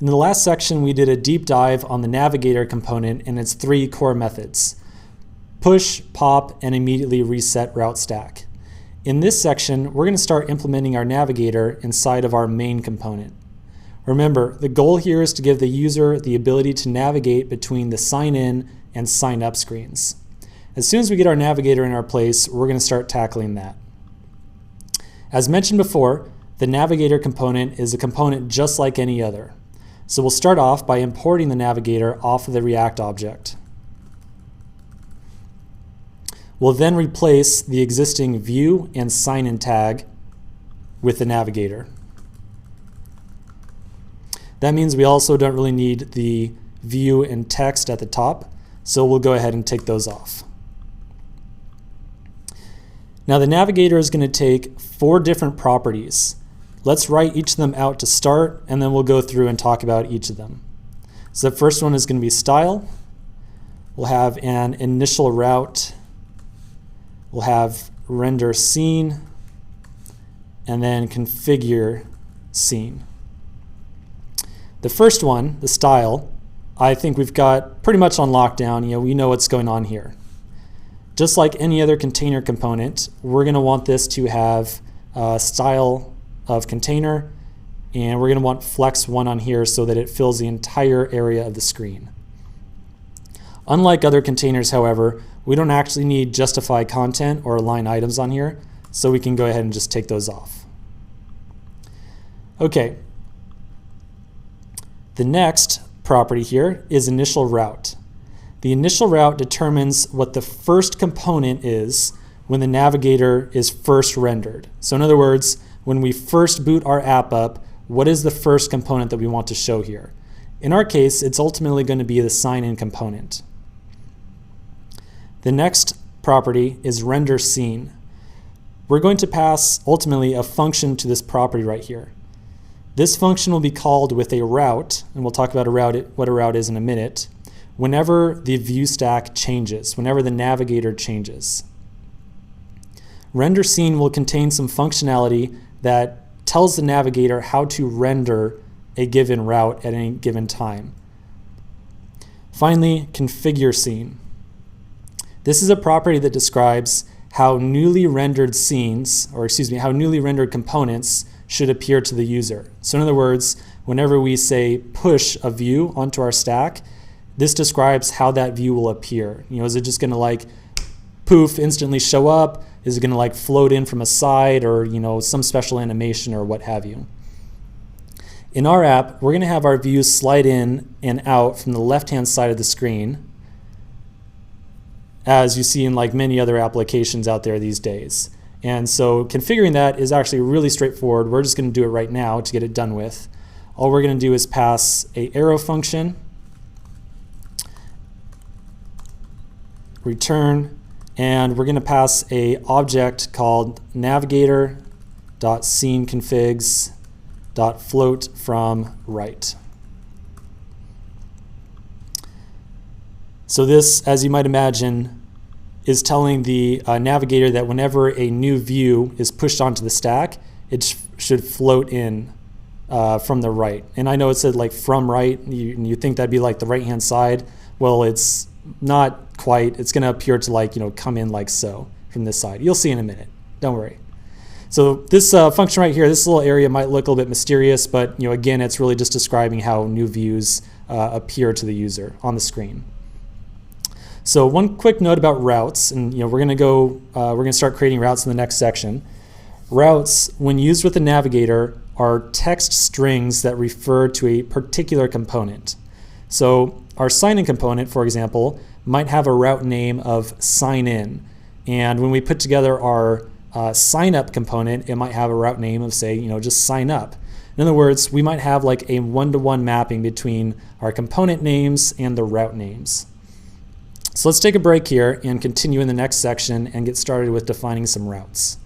In the last section, we did a deep dive on the Navigator component and its 3 core methods: push, pop, and immediately reset route stack. In this section, we're going to start implementing our Navigator inside of our main component. Remember, the goal here is to give the user the ability to navigate between the sign in and sign up screens. As soon as we get our Navigator in our place, we're going to start tackling that. As mentioned before, the Navigator component is a component just like any other. So we'll start off by importing the Navigator off of the React object. We'll then replace the existing view and sign-in tag with the Navigator. That means we also don't really need the view and text at the top, so we'll go ahead and take those off. Now the Navigator is going to take 4 different properties. Let's write each of them out to start, and then we'll go through and talk about each of them. So the first one is going to be style. We'll have an initial route. We'll have render scene, and then configure scene. The first one, the style, I think we've got pretty much on lockdown. We know what's going on here. Just like any other container component, we're going to want this to have style of container, and we're going to want flex 1 on here so that it fills the entire area of the screen. Unlike other containers, however, we don't actually need justify content or align items on here, so we can go ahead and just take those off. Okay. The next property here is initial route. The initial route determines what the first component is when the Navigator is first rendered. So in other words, when we first boot our app up, what is the first component that we want to show here? In our case, it's ultimately going to be the sign-in component. The next property is render scene. We're going to pass ultimately a function to this property right here. This function will be called with a route, and we'll talk about what a route is in a minute, whenever the view stack changes, whenever the Navigator changes. Render scene will contain some functionality that tells the Navigator how to render a given route at any given time. Finally, configure scene. This is a property that describes how newly rendered scenes, or how newly rendered components should appear to the user. So in other words, whenever we say push a view onto our stack, this describes how that view will appear. Is it just going to like poof instantly show up? Is it going to like float in from a side, or some special animation or what have you? In our app, we're going to have our views slide in and out from the left-hand side of the screen, as you see in like many other applications out there these days. And so configuring that is actually really straightforward. We're just going to do it right now to get it done with. All we're going to do is pass a arrow function, return, and we're going to pass a object called navigator.sceneconfigs.float from right. So this, as you might imagine, is telling the Navigator that whenever a new view is pushed onto the stack, it should float in from the right. And I know it said like from right, you think that'd be like the right-hand side. Well, it's not quite. It's going to appear to like, come in like so from this side. You'll see in a minute. Don't worry. So this function right here, this little area might look a little bit mysterious, but again, it's really just describing how new views appear to the user on the screen. So one quick note about routes, and we're going to start creating routes in the next section. Routes, when used with the Navigator, are text strings that refer to a particular component. So our sign-in component, for example, might have a route name of sign-in. And when we put together our sign-up component, it might have a route name of, say, just sign up. In other words, we might have like a one-to-one mapping between our component names and the route names. So let's take a break here and continue in the next section and get started with defining some routes.